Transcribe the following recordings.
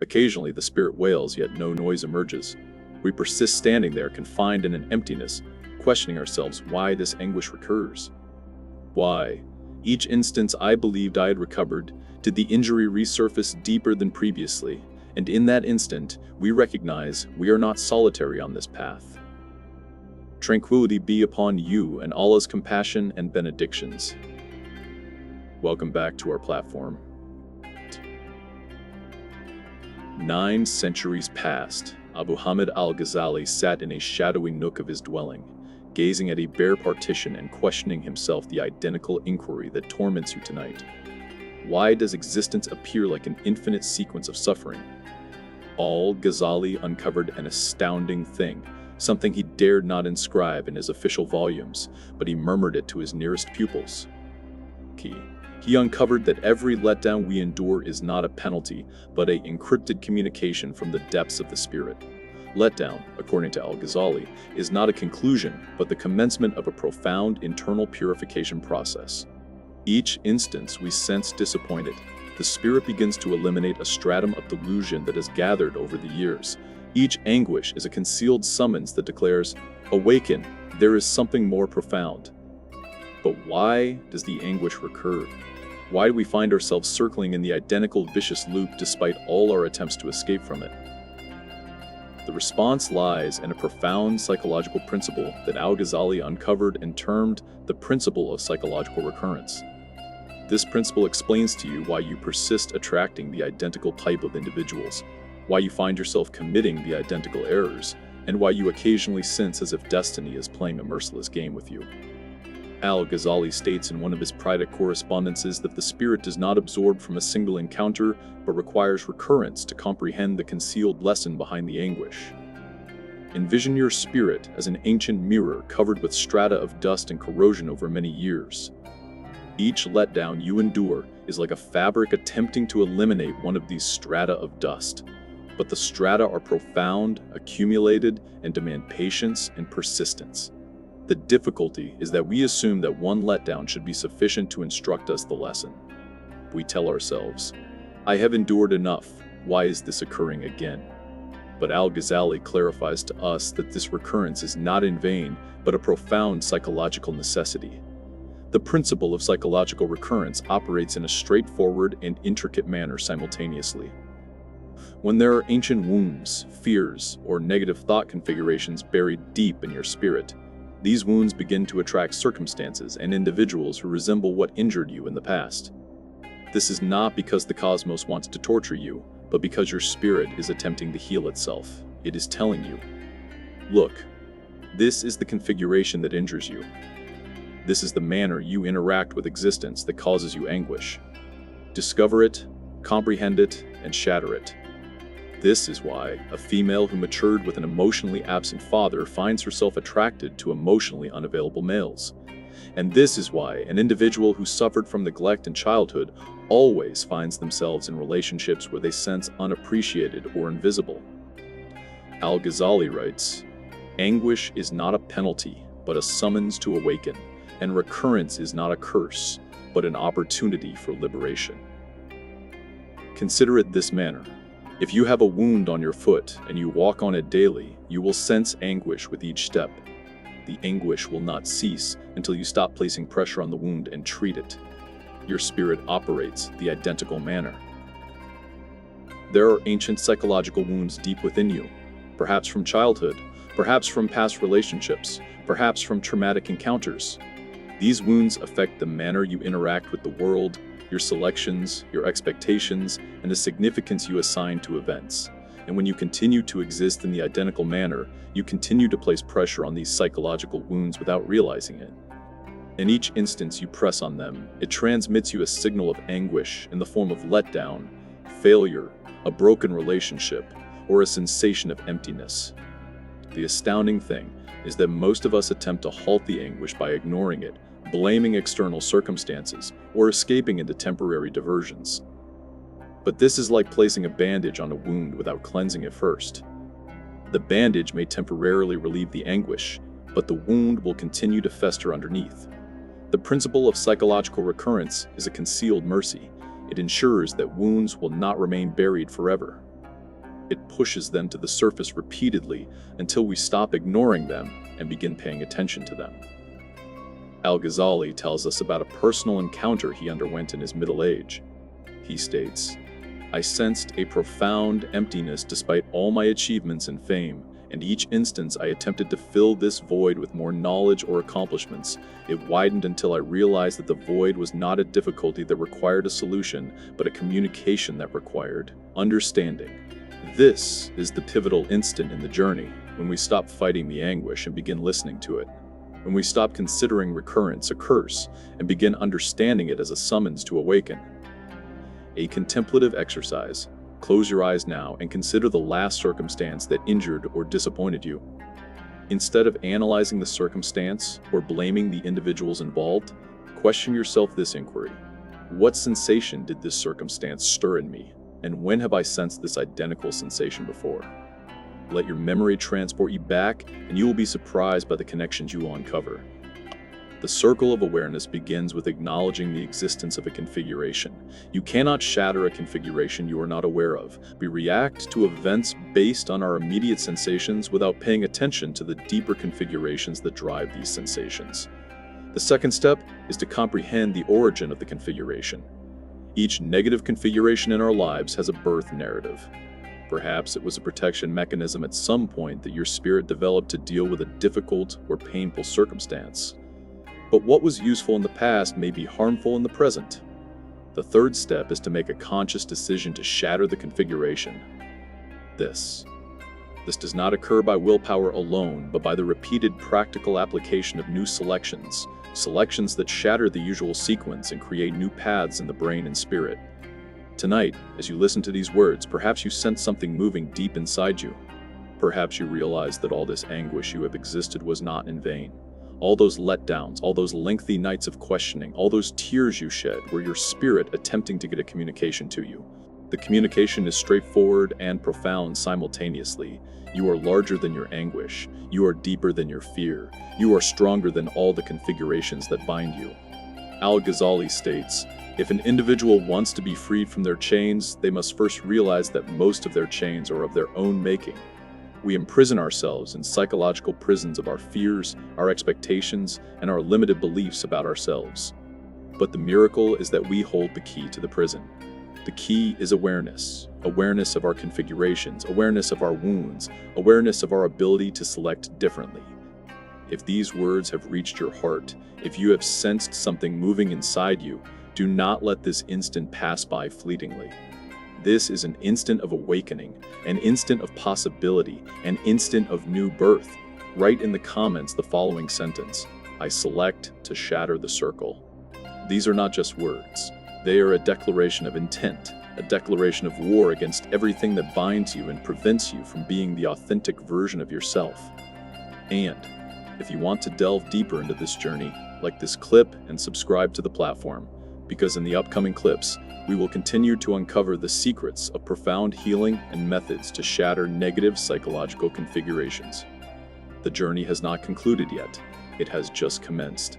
Occasionally, the spirit wails, yet no noise emerges. We persist standing there, confined in an emptiness, questioning ourselves why this anguish recurs. Why? Each instance I believed I had recovered, did the injury resurface deeper than previously, and in that instant, we recognize we are not solitary on this path. Tranquility be upon you and Allah's compassion and benedictions. Welcome back to our platform. 9 centuries passed. Abu Hamid al-Ghazali sat in a shadowy nook of his dwelling, gazing at a bare partition and questioning himself the identical inquiry that torments you tonight. Why does existence appear like an infinite sequence of suffering? Al-Ghazali uncovered an astounding thing, something he dared not inscribe in his official volumes, but he murmured it to his nearest pupils. He uncovered that every letdown we endure is not a penalty, but an encrypted communication from the depths of the spirit. Letdown, according to al-Ghazali, is not a conclusion, but the commencement of a profound internal purification process. Each instance we sense disappointed, the spirit begins to eliminate a stratum of delusion that has gathered over the years. Each anguish is a concealed summons that declares, "Awaken, there is something more profound." But why does the anguish recur? Why do we find ourselves circling in the identical vicious loop despite all our attempts to escape from it? The response lies in a profound psychological principle that al-Ghazali uncovered and termed the principle of psychological recurrence. This principle explains to you why you persist attracting the identical type of individuals, why you find yourself committing the identical errors, and why you occasionally sense as if destiny is playing a merciless game with you. Al-Ghazali states in one of his private correspondences that the spirit does not absorb from a single encounter, but requires recurrence to comprehend the concealed lesson behind the anguish. Envision your spirit as an ancient mirror covered with strata of dust and corrosion over many years. Each letdown you endure is like a fabric attempting to eliminate one of these strata of dust. But the strata are profound, accumulated, and demand patience and persistence. The difficulty is that we assume that one letdown should be sufficient to instruct us the lesson. We tell ourselves, "I have endured enough, why is this occurring again?" But al-Ghazali clarifies to us that this recurrence is not in vain, but a profound psychological necessity. The principle of psychological recurrence operates in a straightforward and intricate manner simultaneously. When there are ancient wounds, fears, or negative thought configurations buried deep in your spirit, these wounds begin to attract circumstances and individuals who resemble what injured you in the past. This is not because the cosmos wants to torture you, but because your spirit is attempting to heal itself. It is telling you, "Look, this is the configuration that injures you. This is the manner you interact with existence that causes you anguish. Discover it, comprehend it, and shatter it." This is why a female who matured with an emotionally absent father finds herself attracted to emotionally unavailable males. And this is why an individual who suffered from neglect in childhood always finds themselves in relationships where they sense unappreciated or invisible. Al-Ghazali writes, "Anguish is not a penalty, but a summons to awaken, and recurrence is not a curse, but an opportunity for liberation." Consider it this manner. If you have a wound on your foot and you walk on it daily, you will sense anguish with each step. The anguish will not cease until you stop placing pressure on the wound and treat it. Your spirit operates the identical manner. There are ancient psychological wounds deep within you, perhaps from childhood, perhaps from past relationships, perhaps from traumatic encounters. These wounds affect the manner you interact with the world, your selections, your expectations, and the significance you assign to events. And when you continue to exist in the identical manner, you continue to place pressure on these psychological wounds without realizing it. In each instance you press on them, it transmits you a signal of anguish in the form of letdown, failure, a broken relationship, or a sensation of emptiness. The astounding thing is that most of us attempt to halt the anguish by ignoring it, blaming external circumstances, or escaping into temporary diversions. But this is like placing a bandage on a wound without cleansing it first. The bandage may temporarily relieve the anguish, but the wound will continue to fester underneath. The principle of psychological recurrence is a concealed mercy. It ensures that wounds will not remain buried forever. It pushes them to the surface repeatedly until we stop ignoring them and begin paying attention to them. Al-Ghazali tells us about a personal encounter he underwent in his middle age. He states, "I sensed a profound emptiness despite all my achievements and fame, and each instance I attempted to fill this void with more knowledge or accomplishments. It widened until I realized that the void was not a difficulty that required a solution, but a communication that required understanding." This is the pivotal instant in the journey, when we stop fighting the anguish and begin listening to it. When we stop considering recurrence a curse and begin understanding it as a summons to awaken. A contemplative exercise. Close your eyes now and consider the last circumstance that injured or disappointed you. Instead of analyzing the circumstance or blaming the individuals involved, question yourself this inquiry. What sensation did this circumstance stir in me, and when have I sensed this identical sensation before? Let your memory transport you back, and you will be surprised by the connections you will uncover. The circle of awareness begins with acknowledging the existence of a configuration. You cannot shatter a configuration you are not aware of. We react to events based on our immediate sensations without paying attention to the deeper configurations that drive these sensations. The second step is to comprehend the origin of the configuration. Each negative configuration in our lives has a birth narrative. Perhaps it was a protection mechanism at some point that your spirit developed to deal with a difficult or painful circumstance. But what was useful in the past may be harmful in the present. The third step is to make a conscious decision to shatter the configuration. This does not occur by willpower alone, but by the repeated practical application of new selections that shatter the usual sequence and create new paths in the brain and spirit. Tonight, as you listen to these words, perhaps you sense something moving deep inside you. Perhaps you realize that all this anguish you have existed was not in vain. All those letdowns, all those lengthy nights of questioning, all those tears you shed were your spirit attempting to get a communication to you. The communication is straightforward and profound simultaneously. You are larger than your anguish. You are deeper than your fear. You are stronger than all the configurations that bind you. Al-Ghazali states, "If an individual wants to be freed from their chains, they must first realize that most of their chains are of their own making." We imprison ourselves in psychological prisons of our fears, our expectations, and our limited beliefs about ourselves. But the miracle is that we hold the key to the prison. The key is awareness. Awareness of our configurations, awareness of our wounds, awareness of our ability to select differently. If these words have reached your heart, if you have sensed something moving inside you, do not let this instant pass by fleetingly. This is an instant of awakening, an instant of possibility, an instant of new birth. Write in the comments the following sentence: "I select to shatter the circle." These are not just words. They are a declaration of intent, a declaration of war against everything that binds you and prevents you from being the authentic version of yourself. And if you want to delve deeper into this journey, like this clip and subscribe to the platform, because in the upcoming clips, we will continue to uncover the secrets of profound healing and methods to shatter negative psychological configurations. The journey has not concluded yet. It has just commenced.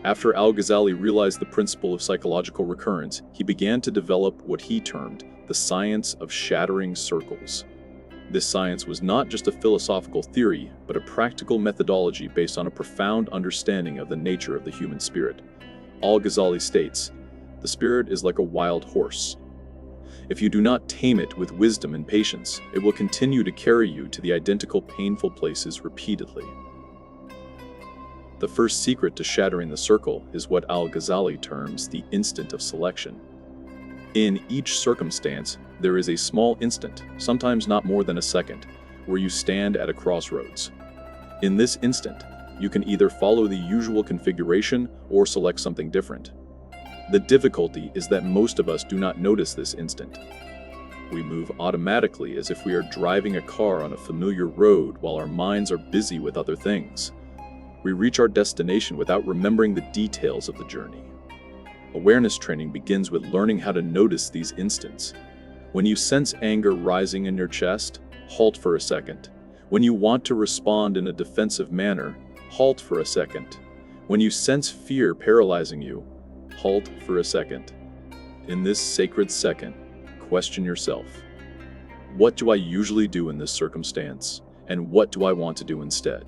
After al-Ghazali realized the principle of psychological recurrence, he began to develop what he termed the science of shattering circles. This science was not just a philosophical theory, but a practical methodology based on a profound understanding of the nature of the human spirit. Al-Ghazali states, "The spirit is like a wild horse. If you do not tame it with wisdom and patience, it will continue to carry you to the identical painful places repeatedly." The first secret to shattering the circle is what al-Ghazali terms the instant of selection. In each circumstance, there is a small instant, sometimes not more than a second, where you stand at a crossroads. In this instant, you can either follow the usual configuration or select something different. The difficulty is that most of us do not notice this instant. We move automatically as if we are driving a car on a familiar road while our minds are busy with other things. We reach our destination without remembering the details of the journey. Awareness training begins with learning how to notice these instants. When you sense anger rising in your chest, halt for a second. When you want to respond in a defensive manner, halt for a second. When you sense fear paralyzing you, halt for a second. In this sacred second, question yourself. What do I usually do in this circumstance? And what do I want to do instead?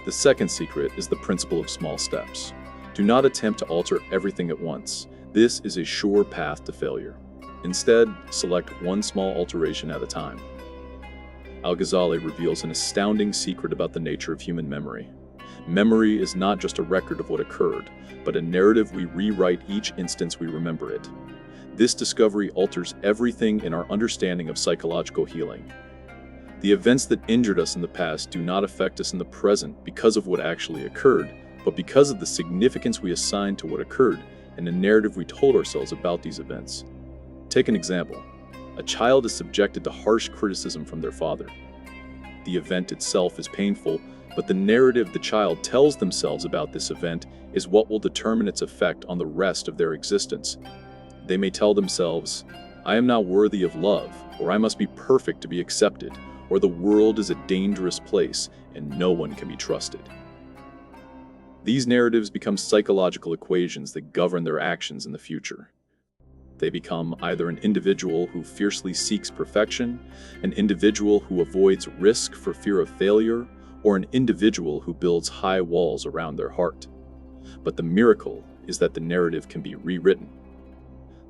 The second secret is the principle of small steps. Do not attempt to alter everything at once. This is a sure path to failure. Instead, select one small alteration at a time. Al-Ghazali reveals an astounding secret about the nature of human memory. Memory is not just a record of what occurred, but a narrative we rewrite each instance we remember it. This discovery alters everything in our understanding of psychological healing. The events that injured us in the past do not affect us in the present because of what actually occurred, but because of the significance we assign to what occurred and the narrative we told ourselves about these events. Take an example. A child is subjected to harsh criticism from their father. The event itself is painful, but the narrative the child tells themselves about this event is what will determine its effect on the rest of their existence. They may tell themselves, "I am not worthy of love," or "I must be perfect to be accepted," or "the world is a dangerous place and no one can be trusted." These narratives become psychological equations that govern their actions in the future. They become either an individual who fiercely seeks perfection, an individual who avoids risk for fear of failure, or an individual who builds high walls around their heart. But the miracle is that the narrative can be rewritten.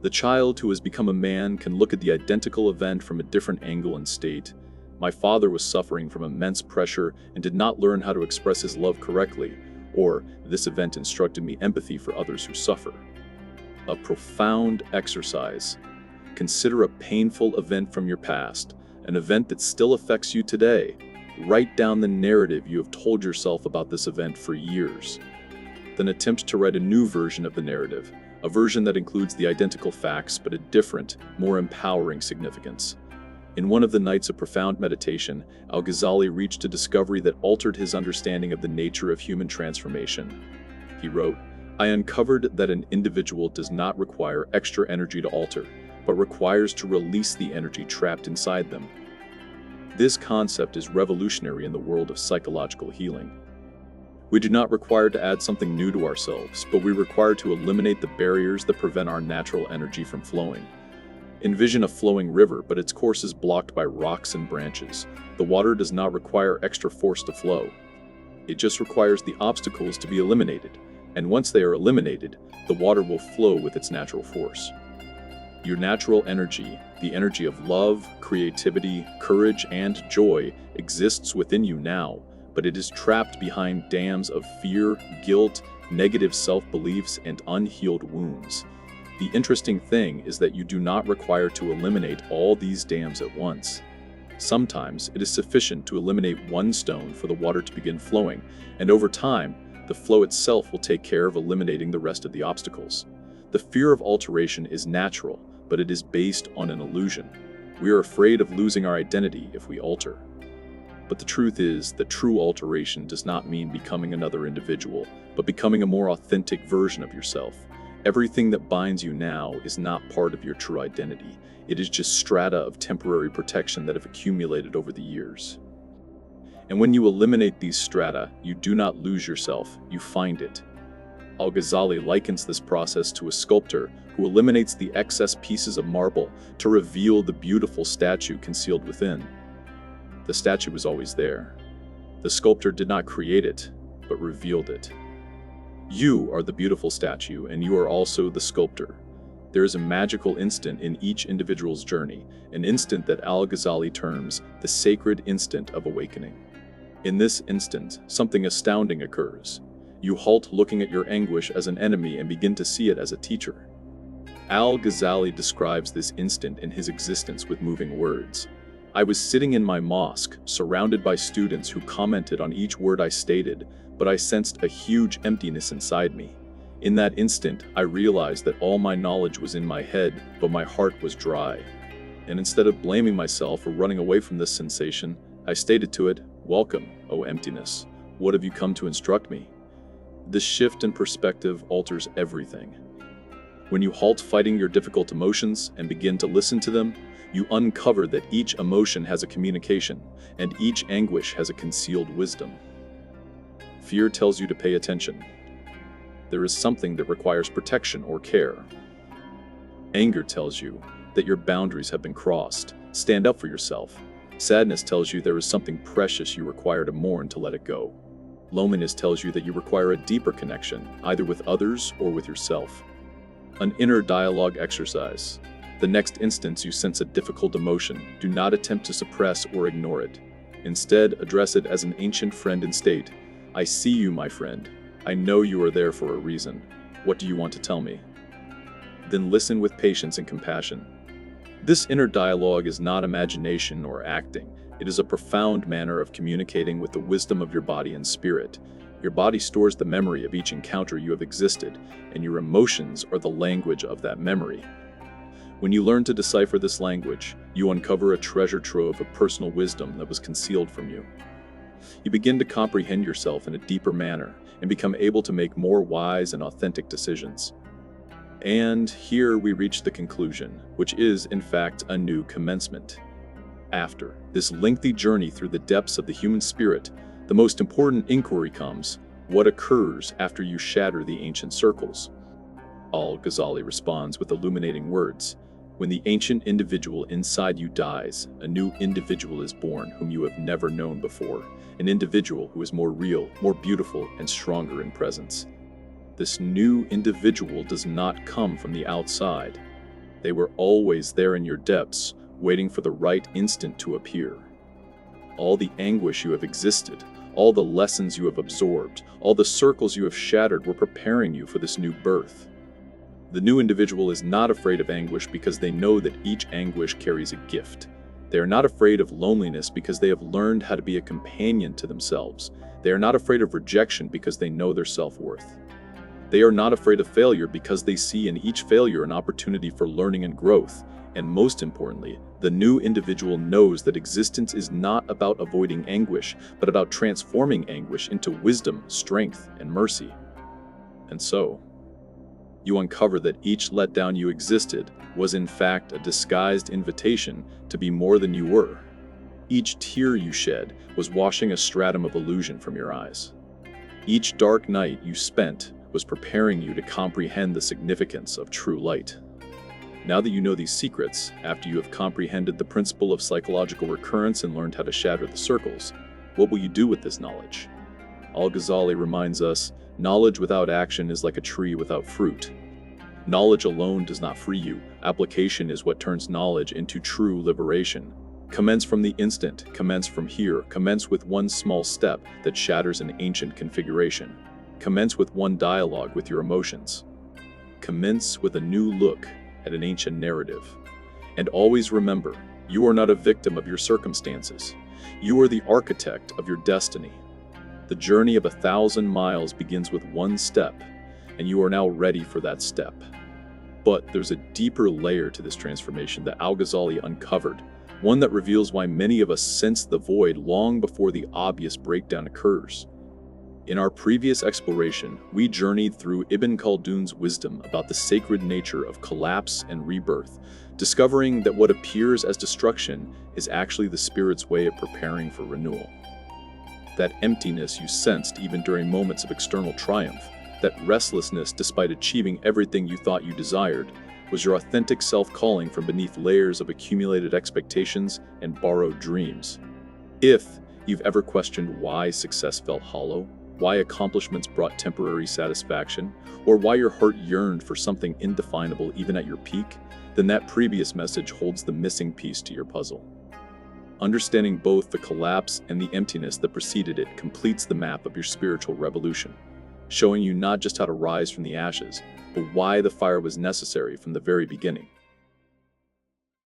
The child who has become a man can look at the identical event from a different angle and state, "My father was suffering from immense pressure and did not learn how to express his love correctly," or "This event instructed me empathy for others who suffer." A profound exercise. Consider a painful event from your past, an event that still affects you today. Write down the narrative you have told yourself about this event for years. Then attempt to write a new version of the narrative, a version that includes the identical facts but a different, more empowering significance. In one of the nights of profound meditation, al-Ghazali reached a discovery that altered his understanding of the nature of human transformation. He wrote, "I uncovered that an individual does not require extra energy to alter, but requires to release the energy trapped inside them." This concept is revolutionary in the world of psychological healing. We do not require to add something new to ourselves, but we require to eliminate the barriers that prevent our natural energy from flowing. Envision a flowing river, but its course is blocked by rocks and branches. The water does not require extra force to flow. It just requires the obstacles to be eliminated, and once they are eliminated, the water will flow with its natural force. Your natural energy, the energy of love, creativity, courage, and joy, exists within you now, but it is trapped behind dams of fear, guilt, negative self-beliefs, and unhealed wounds. The interesting thing is that you do not require to eliminate all these dams at once. Sometimes it is sufficient to eliminate one stone for the water to begin flowing, and over time, the flow itself will take care of eliminating the rest of the obstacles. The fear of alteration is natural, but it is based on an illusion. We are afraid of losing our identity if we alter. But the truth is that true alteration does not mean becoming another individual, but becoming a more authentic version of yourself. Everything that binds you now is not part of your true identity. It is just strata of temporary protection that have accumulated over the years. And when you eliminate these strata, you do not lose yourself, you find it. Al-Ghazali likens this process to a sculptor who eliminates the excess pieces of marble to reveal the beautiful statue concealed within. The statue was always there. The sculptor did not create it, but revealed it. You are the beautiful statue, and you are also the sculptor. There is a magical instant in each individual's journey, an instant that al-Ghazali terms the sacred instant of awakening. In this instant, something astounding occurs. You halt looking at your anguish as an enemy and begin to see it as a teacher. Al-Ghazali describes this instant in his existence with moving words. "I was sitting in my mosque, surrounded by students who commented on each word I stated, but I sensed a huge emptiness inside me. In that instant, I realized that all my knowledge was in my head, but my heart was dry. And instead of blaming myself or running away from this sensation, I stated to it, 'Welcome, O emptiness. What have you come to instruct me?' This shift in perspective alters everything. When you halt fighting your difficult emotions and begin to listen to them, you uncover that each emotion has a communication, and each anguish has a concealed wisdom. Fear tells you to pay attention. There is something that requires protection or care. Anger tells you, that your boundaries have been crossed. Stand up for yourself. Sadness tells you there is something precious you require to mourn to let it go. Loneliness tells you that you require a deeper connection, either with others or with yourself. An inner dialogue exercise. The next instance you sense a difficult emotion, do not attempt to suppress or ignore it. Instead, address it as an ancient friend and state, "I see you, my friend. I know you are there for a reason. What do you want to tell me?" Then listen with patience and compassion. This inner dialogue is not imagination or acting. It is a profound manner of communicating with the wisdom of your body and spirit. Your body stores the memory of each encounter you have existed, and your emotions are the language of that memory. When you learn to decipher this language, you uncover a treasure trove of personal wisdom that was concealed from you. You begin to comprehend yourself in a deeper manner and become able to make more wise and authentic decisions. And here we reach the conclusion, which is, in fact, a new commencement. After this lengthy journey through the depths of the human spirit, the most important inquiry comes: what occurs after you shatter the ancient circles? Al-Ghazali responds with illuminating words: when the ancient individual inside you dies, a new individual is born whom you have never known before, an individual who is more real, more beautiful, and stronger in presence. This new individual does not come from the outside. They were always there in your depths, waiting for the right instant to appear. All the anguish you have existed, all the lessons you have absorbed, all the circles you have shattered were preparing you for this new birth. The new individual is not afraid of anguish because they know that each anguish carries a gift. They are not afraid of loneliness because they have learned how to be a companion to themselves. They are not afraid of rejection because they know their self-worth. They are not afraid of failure because they see in each failure an opportunity for learning and growth. And most importantly, the new individual knows that existence is not about avoiding anguish, but about transforming anguish into wisdom, strength, and mercy. And so, you uncover that each letdown you existed was in fact a disguised invitation to be more than you were. Each tear you shed was washing a stratum of illusion from your eyes. Each dark night you spent was preparing you to comprehend the significance of true light. Now that you know these secrets, after you have comprehended the principle of psychological recurrence and learned how to shatter the circles, what will you do with this knowledge? Al-Ghazali reminds us, knowledge without action is like a tree without fruit. Knowledge alone does not free you. Application is what turns knowledge into true liberation. Commence from the instant, commence from here, commence with one small step that shatters an ancient configuration. Commence with one dialogue with your emotions. Commence with a new look at an ancient narrative. And always remember, you are not a victim of your circumstances. You are the architect of your destiny. The journey of 1,000 miles begins with one step, and you are now ready for that step. But there's a deeper layer to this transformation that al-Ghazali uncovered, one that reveals why many of us sense the void long before the obvious breakdown occurs. In our previous exploration, we journeyed through Ibn Khaldun's wisdom about the sacred nature of collapse and rebirth, discovering that what appears as destruction is actually the spirit's way of preparing for renewal. That emptiness you sensed even during moments of external triumph, that restlessness despite achieving everything you thought you desired, was your authentic self calling from beneath layers of accumulated expectations and borrowed dreams. If you've ever questioned why success felt hollow, why accomplishments brought temporary satisfaction, or why your heart yearned for something indefinable even at your peak, then that previous message holds the missing piece to your puzzle. Understanding both the collapse and the emptiness that preceded it completes the map of your spiritual revolution, showing you not just how to rise from the ashes, but why the fire was necessary from the very beginning.